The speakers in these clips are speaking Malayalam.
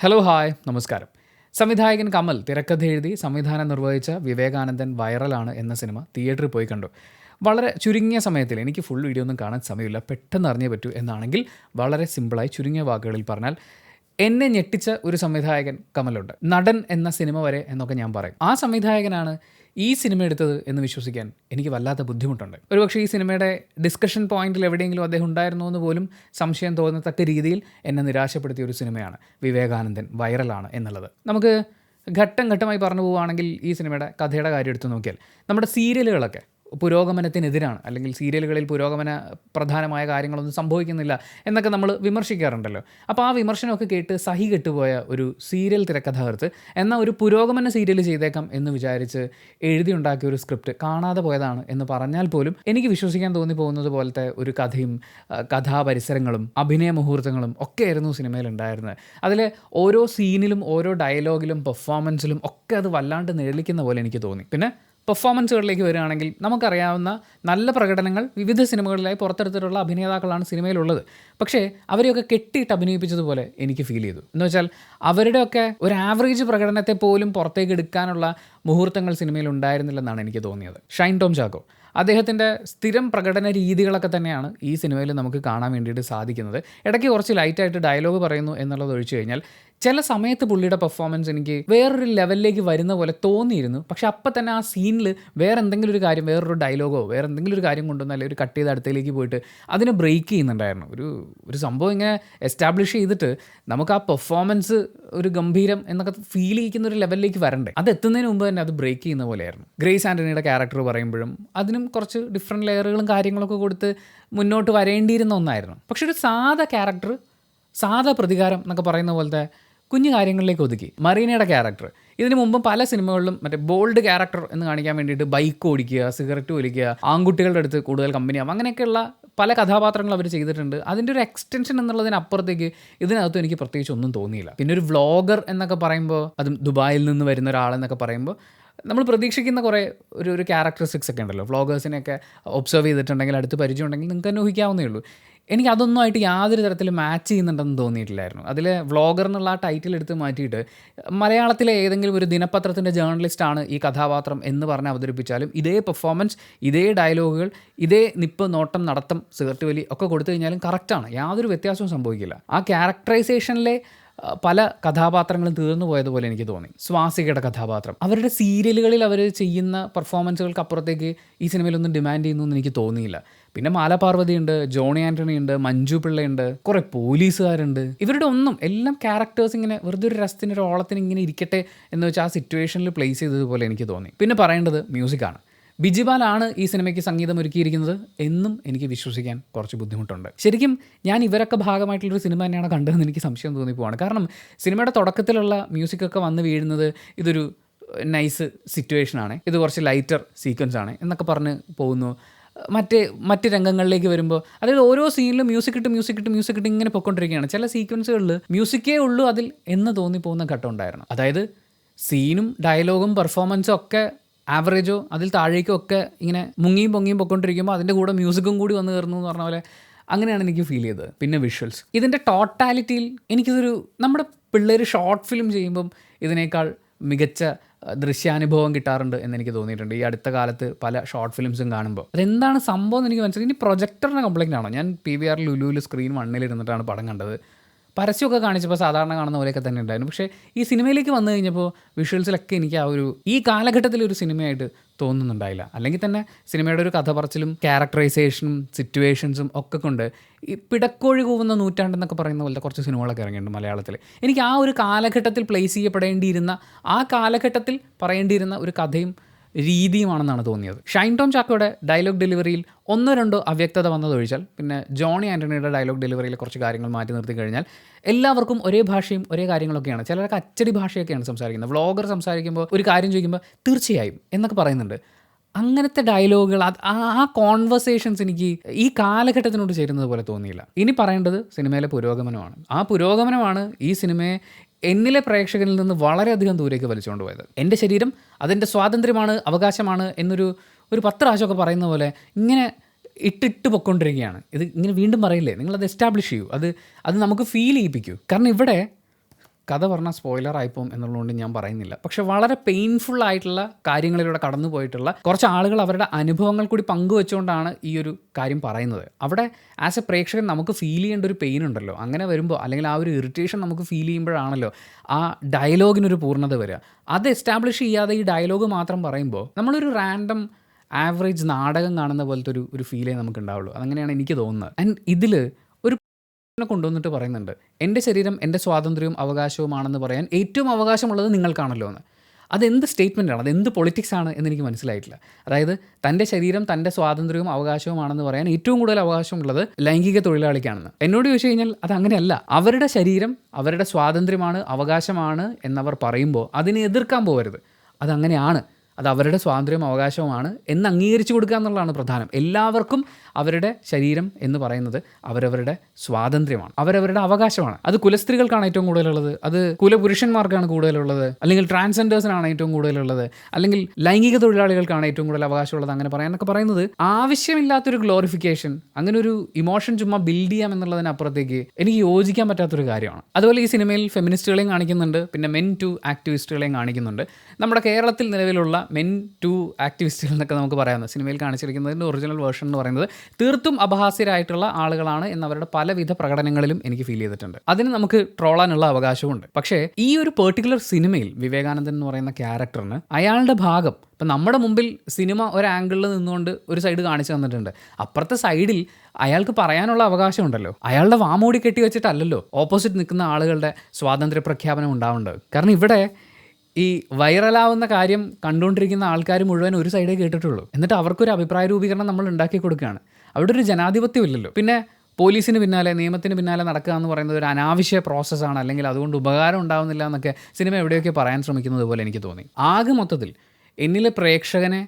ഹലോ ഹായ് നമസ്കാരം. സംവിധായകൻ കമൽ തിരക്കഥ എഴുതി സംവിധാനം നിർവഹിച്ച വിവേകാനന്ദൻ വൈറലാണ് എന്ന സിനിമ തിയേറ്ററിൽ പോയി കണ്ടു. വളരെ ചുരുങ്ങിയ സമയത്തിൽ എനിക്ക് ഫുൾ വീഡിയോ ഒന്നും കാണാൻ സമയമില്ല, പെട്ടെന്ന് അറിഞ്ഞേ പറ്റൂ എന്നാണെങ്കിൽ വളരെ സിമ്പിളായി ചുരുങ്ങിയ വാക്കുകളിൽ പറഞ്ഞാൽ എന്നെ ഞെട്ടിച്ച ഒരു സംവിധായകൻ കമലുണ്ട്. നടൻ എന്ന സിനിമ വരെ എന്നൊക്കെ ഞാൻ പറയും. ആ സംവിധായകനാണ് ഈ സിനിമ എടുത്തത് എന്ന് വിശ്വസിക്കാൻ എനിക്ക് വല്ലാത്ത ബുദ്ധിമുട്ടുണ്ട്. ഒരുപക്ഷെ ഈ സിനിമയുടെ ഡിസ്കഷൻ പോയിന്റിൽ എവിടെയെങ്കിലും അദ്ദേഹം ഉണ്ടായിരുന്നോ എന്ന് പോലും സംശയം തോന്നത്തക്ക രീതിയിൽ എന്നെ നിരാശപ്പെടുത്തിയ ഒരു സിനിമയാണ് വിവേകാനന്ദൻ വൈറലാണ് എന്നുള്ളത്. നമുക്ക് ഘട്ടം ഘട്ടമായി പറഞ്ഞു പോവുകയാണെങ്കിൽ ഈ സിനിമയുടെ കഥയുടെ കാര്യം എടുത്തു നോക്കിയാൽ നമ്മുടെ സീരിയലുകളൊക്കെ പുരോഗമനത്തിനെതിരാണ്, അല്ലെങ്കിൽ സീരിയലുകളിൽ പുരോഗമന പ്രധാനമായ കാര്യങ്ങളൊന്നും സംഭവിക്കുന്നില്ല എന്നൊക്കെ നമ്മൾ വിമർശിക്കാറുണ്ടല്ലോ. അപ്പോൾ ആ വിമർശനമൊക്കെ കേട്ട് സഹി കെട്ടുപോയ ഒരു സീരിയൽ തിരക്കഥാകൃത്ത് എന്നാൽ ഒരു പുരോഗമന സീരിയൽ ചെയ്തേക്കാം എന്ന് വിചാരിച്ച് എഴുതിയുണ്ടാക്കിയ ഒരു സ്ക്രിപ്റ്റ് കാണാതെ പോയതാണ് എന്ന് പറഞ്ഞാൽ പോലും എനിക്ക് വിശ്വസിക്കാൻ തോന്നിപ്പോകുന്നത് പോലത്തെ ഒരു കഥയും കഥാപരിസരങ്ങളും അഭിനയ മുഹൂർത്തങ്ങളും ഒക്കെയായിരുന്നു സിനിമയിൽ ഉണ്ടായിരുന്നത്. അതിൽ ഓരോ സീനിലും ഓരോ ഡയലോഗിലും പെർഫോമൻസിലും ഒക്കെ അത് വല്ലാണ്ട് നിഴലിക്കുന്ന പോലെ എനിക്ക് തോന്നി. പിന്നെ പെർഫോമൻസുകളിലേക്ക് വരികയാണെങ്കിൽ നമുക്കറിയാവുന്ന നല്ല പ്രകടനങ്ങൾ വിവിധ സിനിമകളിലായി പുറത്തെടുത്തിട്ടുള്ള അഭിനേതാക്കളാണ് സിനിമയിലുള്ളത്. പക്ഷേ അവരെയൊക്കെ കെട്ടിയിട്ട് അഭിനയിപ്പിച്ചതുപോലെ എനിക്ക് ഫീൽ ചെയ്തു. എന്ന് വെച്ചാൽ അവരുടെയൊക്കെ ഒരു ആവറേജ് പ്രകടനത്തെ പോലും പുറത്തേക്ക് എടുക്കാനുള്ള മുഹൂർത്തങ്ങൾ സിനിമയിൽ ഉണ്ടായിരുന്നില്ലെന്നാണ് എനിക്ക് തോന്നിയത്. ഷൈൻ ടോം ചാക്കോ അദ്ദേഹത്തിൻ്റെ സ്ഥിരം പ്രകടന രീതികളൊക്കെ തന്നെയാണ് ഈ സിനിമയിൽ നമുക്ക് കാണാൻ വേണ്ടിയിട്ട് സാധിക്കുന്നത്. ഇടയ്ക്ക് കുറച്ച് ലൈറ്റായിട്ട് ഡയലോഗ് പറയുന്നു എന്നുള്ളത് ഒഴിച്ചു കഴിഞ്ഞാൽ ചില സമയത്ത് പുള്ളിയുടെ പെർഫോമൻസ് എനിക്ക് വേറൊരു ലെവലിലേക്ക് വരുന്ന പോലെ തോന്നിയിരുന്നു. പക്ഷെ അപ്പം തന്നെ ആ സീനിൽ വേറെ എന്തെങ്കിലും ഒരു കാര്യം, വേറൊരു ഡയലോഗോ വേറെ എന്തെങ്കിലും ഒരു കാര്യം കൊണ്ടുവന്ന് അല്ലെങ്കിൽ ഒരു കട്ട് ചെയ്ത് അടുത്തേക്ക് പോയിട്ട് അതിനെ ബ്രേക്ക് ചെയ്യുന്നുണ്ടായിരുന്നു. ഒരു സംഭവം ഇങ്ങനെ എസ്റ്റാബ്ലിഷ് ചെയ്തിട്ട് നമുക്ക് ആ പെർഫോമൻസ് ഒരു ഗംഭീരം എന്നൊക്കെ ഫീൽ ചെയ്യിക്കുന്ന ഒരു ലെവലിലേക്ക് വരണ്ടേ, അത് എത്തുന്നതിന് മുമ്പ് തന്നെ അത് ബ്രേക്ക് ചെയ്യുന്ന പോലെയായിരുന്നു. ഗ്രേസ് ആൻ്റണിയുടെ ക്യാരക്ടർ പറയുമ്പോഴും അതിനും കുറച്ച് ഡിഫറെൻറ്റ് ലെയറുകളും കാര്യങ്ങളൊക്കെ കൊടുത്ത് മുന്നോട്ട് വരേണ്ടിയിരുന്ന ഒന്നായിരുന്നു. പക്ഷെ ഒരു സാധാ ക്യാരക്ടർ, സാധാ പ്രതികാരം എന്നൊക്കെ പറയുന്ന പോലത്തെ കുഞ്ഞു കാര്യങ്ങളിലേക്ക് ഒതുക്കി. മറീനയുടെ ക്യാരക്ടർ ഇതിനു മുമ്പ് പല സിനിമകളിലും മറ്റേ ബോൾഡ് ക്യാരക്ടർ എന്ന് കാണിക്കാൻ വേണ്ടിയിട്ട് ബൈക്ക് ഓടിക്കുക, സിഗരറ്റ് വലിക്കുക, ആൺകുട്ടികളുടെ അടുത്ത് കൂടുതൽ കമ്പനിയാവും, അങ്ങനെയൊക്കെയുള്ള പല കഥാപാത്രങ്ങൾ അവർ ചെയ്തിട്ടുണ്ട്. അതിൻ്റെ ഒരു എക്സ്റ്റൻഷൻ എന്നുള്ളതിനപ്പുറത്തേക്ക് ഇതിനകത്തും എനിക്ക് പ്രത്യേകിച്ച് ഒന്നും തോന്നിയില്ല. പിന്നെ ഒരു വ്ളോഗർ എന്നൊക്കെ പറയുമ്പോൾ, അതും ദുബായിൽ നിന്ന് വരുന്ന ഒരാളെന്നൊക്കെ പറയുമ്പോൾ നമ്മൾ പ്രതീക്ഷിക്കുന്ന കുറേ ഒരു ക്യാരക്ടറിസ്റ്റിക്സ് ഒക്കെ ഉണ്ടല്ലോ. വ്ളോഗേഴ്സിനെയൊക്കെ ഒബ്സർവ് ചെയ്തിട്ടുണ്ടെങ്കിൽ, അടുത്ത് പരിചയം ഉണ്ടെങ്കിൽ നിങ്ങൾക്ക് തന്നെ ഊഹിക്കാവുന്നേ ഉള്ളൂ. എനിക്ക് അതൊന്നും ആയിട്ട് യാതൊരു തരത്തിലും മാച്ച് ചെയ്യുന്നുണ്ടെന്ന് തോന്നിയിട്ടില്ലായിരുന്നു. അതിൽ വ്ളോഗർ എന്നുള്ള ആ ടൈറ്റിൽ എടുത്ത് മാറ്റിയിട്ട് മലയാളത്തിലെ ഏതെങ്കിലും ഒരു ദിനപത്രത്തിൻ്റെ ജേർണലിസ്റ്റാണ് ഈ കഥാപാത്രം എന്ന് പറഞ്ഞ് അവതരിപ്പിച്ചാലും ഇതേ പെർഫോമൻസ്, ഇതേ ഡയലോഗുകൾ, ഇതേ നിപ്പ്, നോട്ടം, നടത്തം, സിഗരറ്റ് വലി ഒക്കെ കൊടുത്തു കഴിഞ്ഞാലും കറക്റ്റാണ്, യാതൊരു വ്യത്യാസവും സംഭവിക്കില്ല. ആ ക്യാരക്ടറൈസേഷനിലെ പല കഥാപാത്രങ്ങളും തീർന്നു പോയതുപോലെ എനിക്ക് തോന്നി. സ്വാസികയുടെ കഥാപാത്രം അവരുടെ സീരിയലുകളിൽ അവർ ചെയ്യുന്ന പെർഫോമൻസുകൾക്ക് അപ്പുറത്തേക്ക് ഈ സിനിമയിലൊന്നും ഡിമാൻഡ് ചെയ്യുന്നു എന്ന് എനിക്ക് തോന്നിയില്ല. പിന്നെ മാലാപാർവതി ഉണ്ട്, ജോണി ആൻ്റണി ഉണ്ട്, മഞ്ജു പിള്ളയുണ്ട്, കുറേ പോലീസുകാരുണ്ട്. ഇവരുടെ ഒന്നും എല്ലാം ക്യാരക്ടേഴ്സ് ഇങ്ങനെ വെറുതെ ഒരു രസത്തിന്, ഒരു ഓളത്തിന് ഇങ്ങനെ ഇരിക്കട്ടെ എന്ന് വെച്ചാൽ ആ സിറ്റുവേഷനിൽ പ്ലേസ് ചെയ്തതുപോലെ എനിക്ക് തോന്നി. പിന്നെ പറയേണ്ടത് മ്യൂസിക്കാണ്. ബിജിപാലാണ് ഈ സിനിമയ്ക്ക് സംഗീതം ഒരുക്കിയിരിക്കുന്നത് എന്നും എനിക്ക് വിശ്വസിക്കാൻ കുറച്ച് ബുദ്ധിമുട്ടുണ്ട്. ശരിക്കും ഞാൻ ഇവരൊക്കെ ഭാഗമായിട്ടുള്ളൊരു സിനിമ തന്നെയാണ് കണ്ടതെന്ന് എനിക്ക് സംശയം തോന്നിപ്പോവാണ്. കാരണം സിനിമയുടെ തുടക്കത്തിലുള്ള മ്യൂസിക്കൊക്കെ വന്ന് വീഴുന്നത് ഇതൊരു നൈസ് സിറ്റുവേഷനാണ്, ഇത് കുറച്ച് ലൈറ്റർ സീക്വൻസ് ആണ് എന്നൊക്കെ പറഞ്ഞ് പോകുന്നു. മറ്റ് രംഗങ്ങളിലേക്ക് വരുമ്പോൾ അതായത് ഓരോ സീനിലും മ്യൂസിക് ഇട്ട് ഇങ്ങനെ പൊയ്ക്കൊണ്ടിരിക്കുകയാണ്. ചില സീക്വൻസുകളിൽ മ്യൂസിക്കേ ഉള്ളൂ അതിൽ എന്ന് തോന്നിപ്പോകുന്ന ഘട്ടം ഉണ്ടായിരുന്നു. അതായത് സീനും ഡയലോഗും പെർഫോമൻസും ഒക്കെ ആവറേജോ അതിൽ താഴേക്കോ ഒക്കെ ഇങ്ങനെ മുങ്ങിയും പൊങ്ങിയും പൊയ്ക്കൊണ്ടിരിക്കുമ്പോൾ അതിൻ്റെ കൂടെ മ്യൂസിക്കും കൂടി വന്ന് കയറുന്നു എന്ന് പറഞ്ഞ പോലെ അങ്ങനെയാണ് എനിക്ക് ഫീൽ ചെയ്തത്. പിന്നെ വിഷ്വൽസ്, ഇതിൻ്റെ ടോട്ടാലിറ്റിയിൽ എനിക്കിതൊരു നമ്മുടെ പിള്ളേർ ഷോർട്ട് ഫിലിം ചെയ്യുമ്പം ഇതിനേക്കാൾ മികച്ച ദൃശ്യാനുഭവം കിട്ടാറുണ്ട് എന്നെനിക്ക് തോന്നിയിട്ടുണ്ട്. ഈ അടുത്ത കാലത്ത് പല ഷോർട്ട് ഫിലിംസും കാണുമ്പോൾ അതെന്താണ് സംഭവം എന്ന് എനിക്ക് മനസ്സിലായി. ഇനി പ്രൊജക്ടറിൻ്റെ കംപ്ലയിൻ്റ് ആണോ? ഞാൻ PVR ലുലുവിൽ സ്ക്രീൻ 1 ഇരുന്നിട്ടാണ് പടം കണ്ടത്. പരസ്യമൊക്കെ കാണിച്ചപ്പോൾ സാധാരണ കാണുന്ന പോലെയൊക്കെ തന്നെ ഉണ്ടായിരുന്നു. പക്ഷേ ഈ സിനിമയിലേക്ക് വന്നു കഴിഞ്ഞപ്പോൾ വിഷ്വൽസിലൊക്കെ എനിക്ക് ആ ഒരു ഈ കാലഘട്ടത്തിലൊരു സിനിമയായിട്ട് തോന്നുന്നുണ്ടായില്ല. അല്ലെങ്കിൽ തന്നെ സിനിമയുടെ ഒരു കഥ പറച്ചിലും ക്യാരക്ടറൈസേഷനും സിറ്റുവേഷൻസും ഒക്കെ കൊണ്ട് ഈ പിടക്കോഴി കൂവുന്ന നൂറ്റാണ്ടെന്നൊക്കെ പറയുന്ന പോലത്തെ കുറച്ച് സിനിമകളൊക്കെ ഇറങ്ങിയിട്ടുണ്ട് മലയാളത്തിൽ. എനിക്ക് ആ ഒരു കാലഘട്ടത്തിൽ പ്ലേസ് ചെയ്യപ്പെടേണ്ടിയിരുന്ന, ആ കാലഘട്ടത്തിൽ പറയേണ്ടിയിരുന്ന ഒരു കഥയും രീതിയുമാണെന്നാണ് തോന്നിയത്. ഷൈൻ ടോം ചാക്കോയുടെ ഡയലോഗ് ഡെലിവറിയിൽ ഒന്നോ രണ്ടോ അവ്യക്തത വന്നതൊഴിച്ചാൽ, പിന്നെ ജോണി ആൻ്റണിയുടെ ഡയലോഗ് ഡെലിവറിയിൽ കുറച്ച് കാര്യങ്ങൾ മാറ്റി നിർത്തി കഴിഞ്ഞാൽ എല്ലാവർക്കും ഒരേ ഭാഷയും ഒരേ കാര്യങ്ങളൊക്കെയാണ്. ചിലർക്ക് അച്ചടി ഭാഷയൊക്കെയാണ് സംസാരിക്കുന്നത്. വ്ളോഗർ സംസാരിക്കുമ്പോൾ ഒരു കാര്യം ചോദിക്കുമ്പോൾ തീർച്ചയായും എന്നൊക്കെ പറയുന്നുണ്ട്. അങ്ങനത്തെ ഡയലോഗുകൾ, ആ കോൺവെർസേഷൻസ് എനിക്ക് ഈ കാലഘട്ടത്തിനോട് ചേരുന്നത് പോലെ തോന്നിയില്ല. ഇനി പറയേണ്ടത് സിനിമയിലെ പുരോഗമനമാണ്. ആ പുരോഗമനമാണ് ഈ സിനിമയെ എന്നിലെ പ്രേക്ഷകരിൽ നിന്ന് വളരെയധികം ദൂരേക്ക് വലിച്ചുകൊണ്ട് പോയത്. എൻ്റെ ശരീരം അതെൻ്റെ സ്വാതന്ത്ര്യമാണ്, അവകാശമാണ് എന്നൊരു 10 പ്രാവശ്യമൊക്കെ പറയുന്ന പോലെ ഇങ്ങനെ ഇട്ടിട്ട് പൊയ്ക്കൊണ്ടിരിക്കുകയാണ്. ഇത് ഇങ്ങനെ വീണ്ടും പറയില്ലേ, നിങ്ങളത് എസ്റ്റാബ്ലിഷ് ചെയ്യൂ, അത് നമുക്ക് ഫീൽ ചെയ്യിപ്പിക്കൂ. കാരണം ഇവിടെ കഥ പറഞ്ഞാൽ സ്പോയിലർ ആയിപ്പോവും എന്നുള്ളതുകൊണ്ട് ഞാൻ പറയുന്നില്ല. പക്ഷെ വളരെ പെയിൻഫുൾ ആയിട്ടുള്ള കാര്യങ്ങളിലൂടെ കടന്നു പോയിട്ടുള്ള കുറച്ച് ആളുകൾ അവരുടെ അനുഭവങ്ങൾ കൂടി പങ്കുവെച്ചുകൊണ്ടാണ് ഈ ഒരു കാര്യം പറയുന്നത്. അവിടെ ആസ് എ പ്രേക്ഷകൻ നമുക്ക് ഫീൽ ചെയ്യേണ്ട ഒരു പെയിൻ ഉണ്ടല്ലോ, അങ്ങനെ വരുമ്പോൾ അല്ലെങ്കിൽ ആ ഒരു ഇറിറ്റേഷൻ നമുക്ക് ഫീൽ ചെയ്യുമ്പോഴാണല്ലോ ആ ഡയലോഗിനൊരു പൂർണ്ണത വരിക. അത് എസ്റ്റാബ്ലിഷ് ചെയ്യാതെ ഈ ഡയലോഗ് മാത്രം പറയുമ്പോൾ നമ്മളൊരു റാൻഡം ആവറേജ് നാടകം കാണുന്ന പോലത്തെ ഒരു ഫീലേ നമുക്ക് ഉണ്ടാവുള്ളൂ. അതങ്ങനെയാണ് എനിക്ക് തോന്നുന്നത്. ആൻഡ് ഇതിൽ കൊണ്ടുവന്നിട്ട് പറയുന്നുണ്ട്, എൻ്റെ ശരീരം എൻ്റെ സ്വാതന്ത്ര്യവും അവകാശവുമാണെന്ന് പറയാൻ ഏറ്റവും അവകാശമുള്ളത് നിങ്ങൾക്കാണല്ലോ എന്ന്. അതെന്ത് സ്റ്റേറ്റ്മെൻറ്റാണ്, അതെന്ത് പൊളിറ്റിക്സ് ആണ് എന്നെനിക്ക് മനസ്സിലായിട്ടില്ല. അതായത് തൻ്റെ ശരീരം തൻ്റെ സ്വാതന്ത്ര്യവും അവകാശവുമാണെന്ന് പറയാൻ ഏറ്റവും കൂടുതൽ അവകാശമുള്ളത് ലൈംഗിക തൊഴിലാളിക്കാണെന്ന്. എന്നോട് ചോദിച്ചു കഴിഞ്ഞാൽ അത് അങ്ങനെയല്ല. അവരുടെ ശരീരം അവരുടെ സ്വാതന്ത്ര്യമാണ്, അവകാശമാണ് എന്നവർ പറയുമ്പോൾ അതിനെ എതിർക്കാൻ പോകരുത്. അതങ്ങനെയാണ്, അത് അവരുടെ സ്വാതന്ത്ര്യവും അവകാശവുമാണ് എന്ന് അംഗീകരിച്ചു കൊടുക്കുക എന്നുള്ളതാണ് പ്രധാനം. എല്ലാവർക്കും അവരുടെ ശരീരം എന്ന് പറയുന്നത് അവരവരുടെ സ്വാതന്ത്ര്യമാണ്, അവരവരുടെ അവകാശമാണ്. അത് കുലസ്ത്രീകൾക്കാണ് ഏറ്റവും കൂടുതലുള്ളത്, അത് കുലപുരുഷന്മാർക്കാണ് കൂടുതലുള്ളത്, അല്ലെങ്കിൽ ട്രാൻസ്ജെൻഡേഴ്സിനാണ് ഏറ്റവും കൂടുതലുള്ളത്, അല്ലെങ്കിൽ ലൈംഗിക തൊഴിലാളികൾക്കാണ് ഏറ്റവും കൂടുതൽ അവകാശമുള്ളത്. അങ്ങനെ പറയാനൊക്കെ പറയുന്നത് ആവശ്യമില്ലാത്തൊരു ഗ്ലോറിഫിക്കേഷൻ, അങ്ങനെ ഒരു ഇമോഷൻ ചുമ്മാ ബിൽഡ് ചെയ്യാം എന്നുള്ളതിനപ്പുറത്തേക്ക് എനിക്ക് യോജിക്കാൻ പറ്റാത്തൊരു കാര്യമാണ്. അതുപോലെ ഈ സിനിമയിൽ ഫെമിനിസ്റ്റുകളെയും കാണിക്കുന്നുണ്ട്, പിന്നെ മെൻ ടു ആക്ടിവിസ്റ്റുകളെയും കാണിക്കുന്നുണ്ട്. നമ്മുടെ കേരളത്തിൽ നിലവിലുള്ള മെൻ ടു ആക്ടിവിസ്റ്റുകൾ എന്നൊക്കെ നമുക്ക് പറയാവുന്നത് സിനിമയിൽ കാണിച്ചിരിക്കുന്നതിൻ്റെ ഒറിജിനൽ വേർഷൻ എന്ന് പറയുന്നത് തീർത്തും അപഹാസ്യരായിട്ടുള്ള ആളുകളാണ് എന്നവരുടെ പലവിധ പ്രകടനങ്ങളിലും എനിക്ക് ഫീൽ ചെയ്തിട്ടുണ്ട്. അതിന് നമുക്ക് ട്രോളാനുള്ള അവകാശമുണ്ട്. പക്ഷേ ഈ ഒരു പെർട്ടിക്കുലർ സിനിമയിൽ വിവേകാനന്ദൻ എന്ന് പറയുന്ന ക്യാരക്ടറിന് അയാളുടെ ഭാഗം ഇപ്പം നമ്മുടെ മുമ്പിൽ സിനിമ ഒരു ആംഗിളിൽ നിന്നുകൊണ്ട് ഒരു സൈഡ് കാണിച്ചു തന്നിട്ടുണ്ട്. അപ്പുറത്തെ സൈഡിൽ അയാൾക്ക് പറയാനുള്ള അവകാശമുണ്ടല്ലോ. അയാളുടെ വാമൂടി കെട്ടി വെച്ചിട്ടല്ലല്ലോ ഓപ്പോസിറ്റ് നിൽക്കുന്ന ആളുകളുടെ സ്വാതന്ത്ര്യ പ്രഖ്യാപനം ഉണ്ടാവേണ്ടത്. കാരണം ഇവിടെ ഈ വൈറലാവുന്ന കാര്യം കണ്ടുകൊണ്ടിരിക്കുന്ന ആൾക്കാർ മുഴുവൻ ഒരു സൈഡേ കേട്ടിട്ടുള്ളൂ. എന്നിട്ട് അവർക്കൊരു അഭിപ്രായ രൂപീകരണം നമ്മൾ ഉണ്ടാക്കി കൊടുക്കുകയാണ്. അവിടെ ഒരു ജനാധിപത്യം ഇല്ലല്ലോ. പിന്നെ പോലീസിന് പിന്നാലെ, നിയമത്തിന് പിന്നാലെ നടക്കുക എന്ന് പറയുന്നത് ഒരു അനാവശ്യ പ്രോസസ്സാണ്, അല്ലെങ്കിൽ അതുകൊണ്ട് ഉപകാരം ഉണ്ടാവുന്നില്ല എന്നൊക്കെ സിനിമ എവിടെയൊക്കെ പറയാൻ ശ്രമിക്കുന്നത് പോലെ എനിക്ക് തോന്നി. ആകെ മൊത്തത്തിൽ എന്നിലെ പ്രേക്ഷകനെ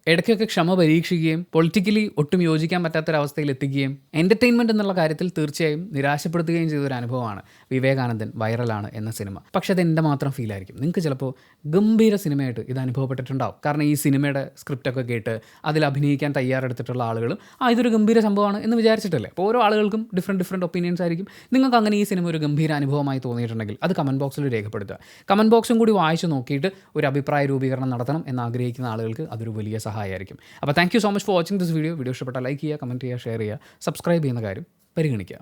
ഇടയ്ക്കൊക്കെ ക്ഷമ പരീക്ഷിക്കുകയും പൊളിറ്റിക്കലി ഒട്ടും യോജിക്കാൻ പറ്റാത്തൊരവസ്ഥയിൽ എത്തിക്കുകയും എൻ്റർടൈൻമെൻറ്റ് എന്നുള്ള കാര്യത്തിൽ തീർച്ചയായും നിരാശപ്പെടുത്തുകയും ചെയ്തൊരു അനുഭവമാണ് വിവേകാനന്ദൻ വൈറലാണ് എന്ന സിനിമ. പക്ഷേ അത് എൻ്റെ മാത്രം ഫീലായിരിക്കും. നിങ്ങൾക്ക് ചിലപ്പോൾ ഗംഭീര സിനിമയായിട്ട് ഇത് അനുഭവപ്പെട്ടിട്ടുണ്ടാവും. കാരണം ഈ സിനിമയുടെ സ്ക്രിപ്റ്റൊക്കെ കേട്ട് അതിൽ അഭിനയിക്കാൻ തയ്യാറെടുത്തിട്ടുള്ള ആളുകളും ഇതൊരു ഗംഭീര സംഭവമാണ് എന്ന് വിചാരിച്ചിട്ടല്ലേ. അപ്പോൾ ഓരോ ആളുകൾക്കും ഡിഫറെൻറ്റ് ഒപ്പീനിയൻസ് ആയിരിക്കും. നിങ്ങൾക്ക് അങ്ങനെ ഈ സിനിമ ഒരു ഗംഭീര അനുഭവമായി തോന്നിയിട്ടുണ്ടെങ്കിൽ അത് കമൻറ്റ് ബോക്സിൽ രേഖപ്പെടുത്തുക. കമൻറ്റ് ബോക്സും കൂടി വായിച്ച് നോക്കിയിട്ട് ഒരു അഭിപ്രായ രൂപീകരണം നടത്തണം എന്ന് ആഗ്രഹിക്കുന്ന ആളുകൾക്ക് അതൊരു വലിയ സഹായമായിരിക്കും. അപ്പോൾ thank you so much for watching this video. Video ഇഷ്ടപ്പെട്ടാൽ ലൈക്ക് ചെയ്യുക, കമൻറ്റ് ചെയ്യുക, ഷെയർ ചെയ്യുക, സബ്സ്ക്രൈബ് ചെയ്യുന്ന കാര്യം പരിഗണിക്കുക.